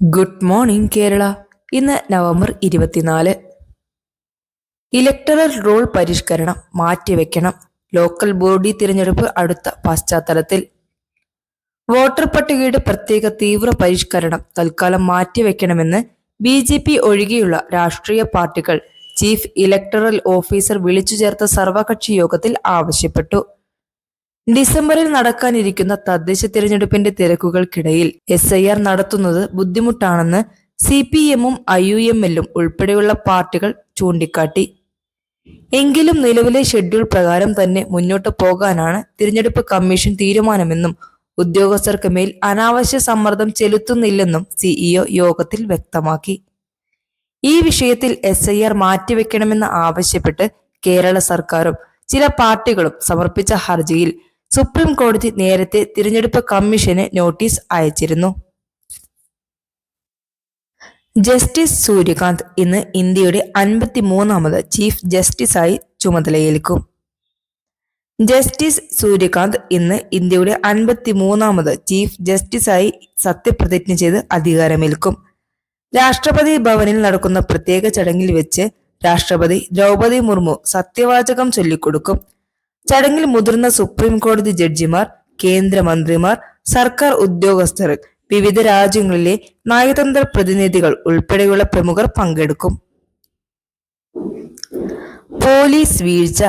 Good morning Kerala. ഇന്ന് November 24. Electoral role പരിഷ്കരണം മാറ്റിവെക്കണം. Local body തിരഞ്ഞെടുപ്പ് അടുത്ത പശ്ചാത്തലത്തിൽ വോട്ടർ പട്ടികയുടെ പ്രത്യേക തീവ്ര പരിഷ്കരണം തൽക്കാലം മാറ്റിവെക്കണമെന്ന് BJP ഒഴികെയുള്ള രാഷ്ട്രീയ പാർട്ടികൾ ചീഫ് ഇലക്ടറൽ ഓഫീസർ വിളിച്ചു ചേർത്ത സർവകക്ഷി യോഗത്തിൽ ആവശ്യപ്പെട്ടു. ഡിസംബറിൽ നടക്കാനിരിക്കുന്ന തദ്ദേശ തിരഞ്ഞെടുപ്പിന്റെ തിരക്കുകൾക്കിടയിൽ SIR നടത്തുന്നത് ബുദ്ധിമുട്ടാണെന്ന് CPM-ഉം IUML-ഉം ഉൾപ്പെടെയുള്ള പാർട്ടികൾ ചൂണ്ടിക്കാട്ടി. എങ്കിലും നിലവിലെ ഷെഡ്യൂൾ പ്രകാരം തന്നെ മുന്നോട്ടു പോകാനാണ് തിരഞ്ഞെടുപ്പ് കമ്മീഷൻ തീരുമാനമെന്നും ഉദ്യോഗസ്ഥർക്ക് മേൽ അനാവശ്യ സമ്മർദ്ദം ചെലുത്തുന്നില്ലെന്നും CEO യോഗത്തിൽ വ്യക്തമാക്കി. ഈ വിഷയത്തിൽ SIR മാറ്റിവെക്കണമെന്ന് ആവശ്യപ്പെട്ട് കേരള സർക്കാരും ചില പാർട്ടികളും സമർപ്പിച്ച ഹർജിയിൽ സുപ്രീം കോടതി നേരത്തെ തിരഞ്ഞെടുപ്പ് കമ്മീഷന് നോട്ടീസ് അയച്ചിരുന്നു. ജസ്റ്റിസ് സൂര്യകാന്ത് ഇന്ന് ഇന്ത്യയുടെ 53ാമത് ചീഫ് ജസ്റ്റിസായി ചുമതലയേൽക്കും. ജസ്റ്റിസ് സൂര്യകാന്ത് ഇന്ന് ഇന്ത്യയുടെ 53ാമത് ചീഫ് ജസ്റ്റിസായി സത്യപ്രതിജ്ഞ ചെയ്ത് അധികാരമേൽക്കും. രാഷ്ട്രപതി ഭവനിൽ നടക്കുന്ന പ്രത്യേക ചടങ്ങിൽ വെച്ച് രാഷ്ട്രപതി ദ്രൗപദി മുർമു സത്യവാചകം ചൊല്ലിക്കൊടുക്കും. ചടങ്ങിൽ മുതിർന്ന സുപ്രീം കോടതി ജഡ്ജിമാർ, കേന്ദ്രമന്ത്രിമാർ, സർക്കാർ ഉദ്യോഗസ്ഥർ, വിവിധ രാജ്യങ്ങളിലെ നയതന്ത്ര പ്രതിനിധികൾ ഉൾപ്പെടെയുള്ള പ്രമുഖർ പങ്കെടുക്കും. പോലീസ് വീഴ്ച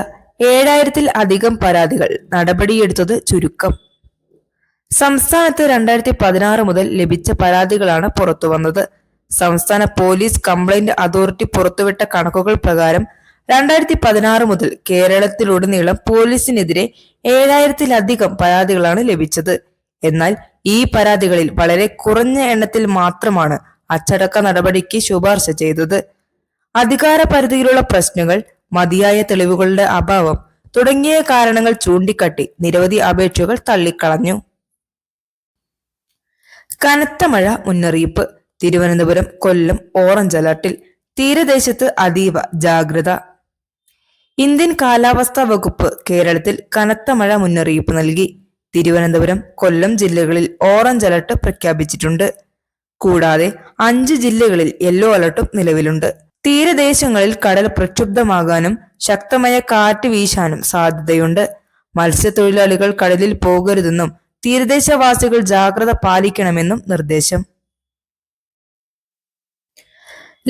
7000-ൽ അധികം പരാതികൾ, നടപടിയെടുത്തത് ചുരുക്കം. സംസ്ഥാനത്ത് 2016 മുതൽ ലഭിച്ച പരാതികളാണ് പുറത്തുവന്നത്. സംസ്ഥാന പോലീസ് കംപ്ലൈന്റ് അതോറിറ്റി പുറത്തുവിട്ട കണക്കുകൾ പ്രകാരം 2016 മുതൽ കേരളത്തിലുടനീളം പോലീസിനെതിരെ 7000-ലധികം പരാതികളാണ് ലഭിച്ചത്. എന്നാൽ ഈ പരാതികളിൽ വളരെ കുറഞ്ഞ എണ്ണത്തിൽ മാത്രമാണ് അച്ചടക്ക നടപടിക്ക് ശുപാർശ ചെയ്തത്. അധികാര പരിധിയിലുള്ള പ്രശ്നങ്ങൾ, മതിയായ തെളിവുകളുടെ അഭാവം തുടങ്ങിയ കാരണങ്ങൾ ചൂണ്ടിക്കാട്ടി നിരവധി അപേക്ഷകൾ തള്ളിക്കളഞ്ഞു. കനത്ത മഴ മുന്നറിയിപ്പ്. തിരുവനന്തപുരം, കൊല്ലം ഓറഞ്ച് അലർട്ടിൽ. തീരദേശത്ത് അതീവ ജാഗ്രത. ഇന്ത്യൻ കാലാവസ്ഥാ വകുപ്പ് കേരളത്തിൽ കനത്ത മഴ മുന്നറിയിപ്പ് നൽകി. തിരുവനന്തപുരം, കൊല്ലം ജില്ലകളിൽ ഓറഞ്ച് അലർട്ട് പ്രഖ്യാപിച്ചിട്ടുണ്ട്. കൂടാതെ 5 ജില്ലകളിൽ യെല്ലോ അലർട്ടും നിലവിലുണ്ട്. തീരദേശങ്ങളിൽ കടൽ പ്രക്ഷുബ്ധമാകാനും ശക്തമായ കാറ്റ് വീശാനും സാധ്യതയുണ്ട്. മത്സ്യത്തൊഴിലാളികൾ കടലിൽ പോകരുതെന്നും തീരദേശവാസികൾ ജാഗ്രത പാലിക്കണമെന്നും നിർദ്ദേശം.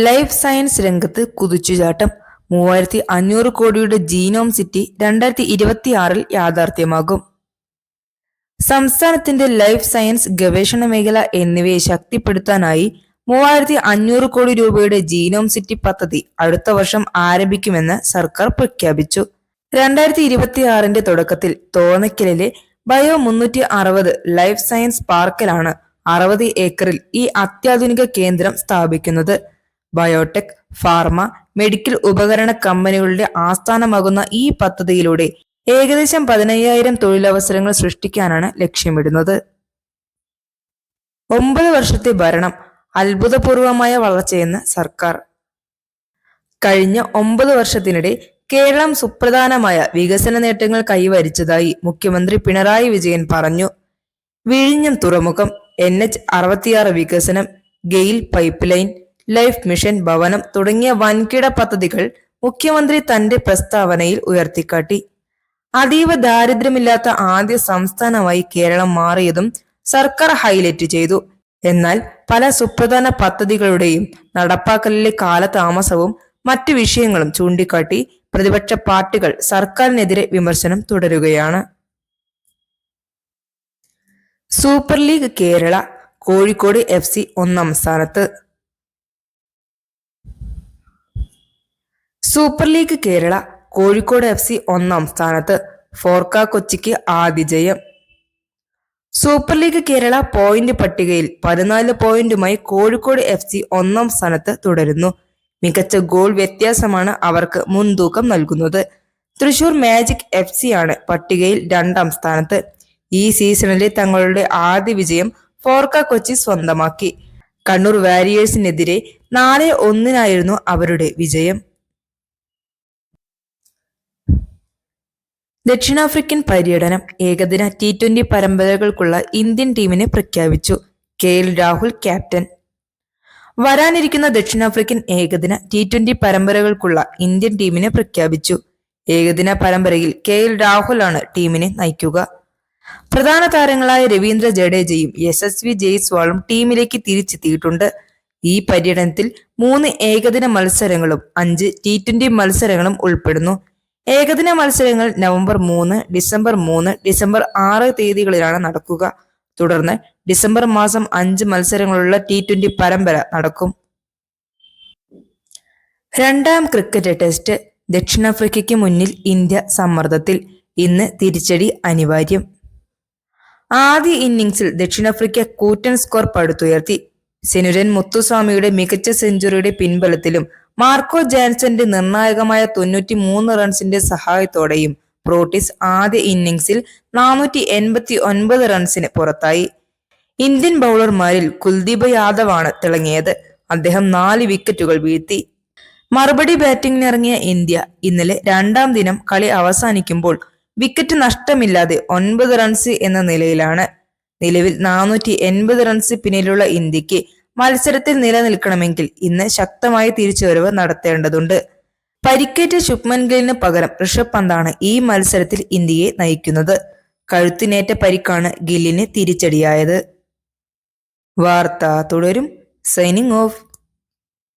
ലൈഫ് സയൻസ് രംഗത്ത് കുതിച്ചുചാട്ടം. 3500 കോടിയുടെ ജീനോം സിറ്റി 2026-ൽ യാഥാർത്ഥ്യമാകും. സംസ്ഥാനത്തിന്റെ ലൈഫ് സയൻസ് ഗവേഷണ മേഖല എന്നിവയെ ശക്തിപ്പെടുത്താനായി 3500 കോടി രൂപയുടെ ജീനോം സിറ്റി പദ്ധതി അടുത്ത വർഷം ആരംഭിക്കുമെന്ന് സർക്കാർ പ്രഖ്യാപിച്ചു. 2026-ന്റെ തുടക്കത്തിൽ തോന്നയ്ക്കലിലെ ബയോ 360 ലൈഫ് സയൻസ് പാർക്കിലാണ് 60 ഏക്കറിൽ ഈ അത്യാധുനിക കേന്ദ്രം സ്ഥാപിക്കുന്നത്. ബയോടെക്, ഫാർമ, മെഡിക്കൽ ഉപകരണ കമ്പനികളുടെ ആസ്ഥാനമാകുന്ന ഈ പദ്ധതിയിലൂടെ ഏകദേശം 15,000 തൊഴിലവസരങ്ങൾ സൃഷ്ടിക്കാനാണ് ലക്ഷ്യമിടുന്നത്. 9 വർഷത്തെ ഭരണം, അത്ഭുതപൂർവമായ വളർച്ചയെന്ന് സർക്കാർ. കഴിഞ്ഞ 9 വർഷത്തിനിടെ കേരളം സുപ്രധാനമായ വികസന നേട്ടങ്ങൾ കൈവരിച്ചതായി മുഖ്യമന്ത്രി പിണറായി വിജയൻ പറഞ്ഞു. വിഴിഞ്ഞം തുറമുഖം, NH66 വികസനം, GAIL pipeline, life mission ഭവനം തുടങ്ങിയ വൻകിട പദ്ധതികൾ മുഖ്യമന്ത്രി തന്റെ പ്രസ്താവനയിൽ ഉയർത്തിക്കാട്ടി. അതീവ ദാരിദ്ര്യമില്ലാത്ത ആദ്യ സംസ്ഥാനമായി കേരളം മാറിയതും സർക്കാർ ഹൈലൈറ്റ് ചെയ്തു. എന്നാൽ പല സുപ്രധാന പദ്ധതികളുടെയും നടപ്പാക്കലിലെ കാലതാമസവും മറ്റു വിഷയങ്ങളും ചൂണ്ടിക്കാട്ടി പ്രതിപക്ഷ പാർട്ടികൾ സർക്കാരിനെതിരെ വിമർശനം തുടരുകയാണ്. Super league Kerala. Kozhikode FC 1ാം സ്ഥാനത്ത്. Super league Kerala, Kozhikode FC 1ാം സ്ഥാനത്ത്. ഫോർക്ക കൊച്ചിക്ക് ആദ്യ ജയം. സൂപ്പർ ലീഗ് കേരള പോയിന്റ് പട്ടികയിൽ 14 പോയിന്റുമായി കോഴിക്കോട് FC 1ാം സ്ഥാനത്ത് തുടരുന്നു. മികച്ച ഗോൾ വ്യത്യാസമാണ് അവർക്ക് മുൻതൂക്കം നൽകുന്നത്. തൃശൂർ മാജിക് FC ആണ് പട്ടികയിൽ 2ാം സ്ഥാനത്ത്. ഈ സീസണിലെ തങ്ങളുടെ ആദ്യ വിജയം ഫോർക്ക കൊച്ചി സ്വന്തമാക്കി. കണ്ണൂർ വാരിയേഴ്സിനെതിരെ 4-1 അവരുടെ വിജയം. ദക്ഷിണാഫ്രിക്കൻ പര്യടനം. ഏകദിന T20 പരമ്പരകൾക്കുള്ള ഇന്ത്യൻ ടീമിനെ പ്രഖ്യാപിച്ചു. KL Rahul captain. വരാനിരിക്കുന്ന ദക്ഷിണാഫ്രിക്കൻ ഏകദിന T20 പരമ്പരകൾക്കുള്ള ഇന്ത്യൻ ടീമിനെ പ്രഖ്യാപിച്ചു. ഏകദിന പരമ്പരയിൽ KL രാഹുലാണ് ടീമിനെ നയിക്കുക. പ്രധാന താരങ്ങളായ രവീന്ദ്ര ജഡേജയും യശസ്വി ജയ്സ്വാളും ടീമിലേക്ക് തിരിച്ചെത്തിയിട്ടുണ്ട്. ഈ പര്യടനത്തിൽ 3 ഏകദിന മത്സരങ്ങളും 5 T20 മത്സരങ്ങളും ഉൾപ്പെടുന്നു. ഏകദിന മത്സരങ്ങൾ നവംബർ 3, ഡിസംബർ 3, ഡിസംബർ 6 തീയതികളിലാണ് നടക്കുക. തുടർന്ന് ഡിസംബർ മാസം 5 മത്സരങ്ങളുള്ള T20 പരമ്പര നടക്കും. രണ്ടാം ക്രിക്കറ്റ് ടെസ്റ്റ്. ദക്ഷിണാഫ്രിക്കയ്ക്ക് മുന്നിൽ ഇന്ത്യ സമ്മർദ്ദത്തിൽ. ഇന്ന് തിരിച്ചടി അനിവാര്യം. ആദ്യ ഇന്നിംഗ്സിൽ ദക്ഷിണാഫ്രിക്ക കൂറ്റൻ സ്കോർ പടുത്തുയർത്തി. സെനുരൻ മുത്തുസ്വാമിയുടെ മികച്ച സെഞ്ചുറിയുടെ പിൻബലത്തിലും മാർക്കോ ജാൻസന്റെ നിർണായകമായ 93 റൺസിന്റെ സഹായത്തോടെയും പ്രോട്ടീസ് ആദ്യ ഇന്നിംഗ്സിൽ 489 റൺസിന് പുറത്തായി. ഇന്ത്യൻ ബൗളർമാരിൽ കുൽദീപ് യാദവാണ് തിളങ്ങിയത്. അദ്ദേഹം 4 വിക്കറ്റുകൾ വീഴ്ത്തി. മറുപടി ബാറ്റിംഗിനിറങ്ങിയ ഇന്ത്യ ഇന്നലെ രണ്ടാം ദിനം കളി അവസാനിക്കുമ്പോൾ വിക്കറ്റ് നഷ്ടമില്ലാതെ 9 റൺസ് എന്ന നിലയിലാണ്. നിലവിൽ 480 റൺസ് പിന്നിലുള്ള ഇന്ത്യക്ക് മത്സരത്തിൽ നിലനിൽക്കണമെങ്കിൽ ഇന്ന് ശക്തമായ തിരിച്ചുവരവ് നടത്തേണ്ടതുണ്ട്. പരിക്കേറ്റ ശുഭ്മൻ ഗില്ലിന് പകരം ഋഷഭ് പന്താണ് ഈ മത്സരത്തിൽ ഇന്ത്യയെ നയിക്കുന്നത്. കഴുത്തിനേറ്റ പരിക്കാണ് ഗില്ലിന് തിരിച്ചടിയായത്. വാർത്ത തുടരും. Signing off.